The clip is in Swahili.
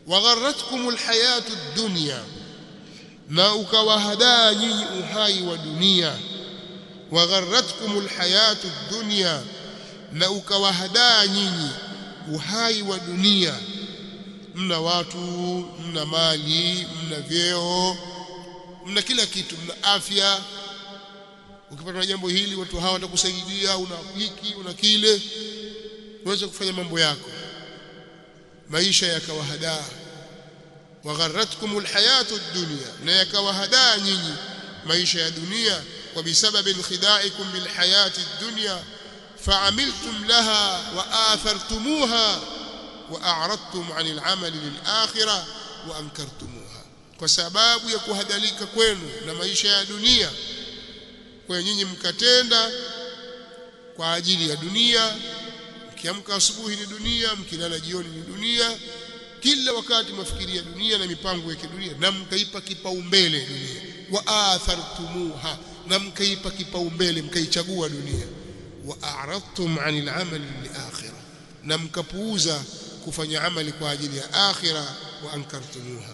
وغرتكم الحياة الدنيا na ukawahadaa nyinyi uhai wa dunia وغرتكم الحياة الدنيا na ukawahadaa nyinyi uhai wa dunia mna watu mna mali mna vyeo mna kila kitu mna afya ukipata jambo hili watu hawa watakusaidia una hiki una kile uweze kufanya mambo yako maisha yakawahadaa وغرتكم الحياة الدنيا na yakawahadaa nyinyi maisha ya dunia kwa bisababi khidaikum bil hayati dunya fa'amiltum laha wa athartumuha wa a'radtum 'anil 'amali lil akhirah wa ankartumuha kwa sababu ya kuhadalika kwenu na maisha ya dunia kwa nyinyi mkatenda kwa ajili ya dunia mkiamka asubuhi ni dunia mkilala jioni ni dunia kila wakati mafikiria dunia na mipango ya kidunia na mkaipa kipaumbele dunia wa athartumuha na mkaipa kipaumbele mkaichagua dunia wa a'radtum 'anil 'amali lil akhirah na mkapuuza kufanya amali kwa ajili ya akhirah wa ankartumuha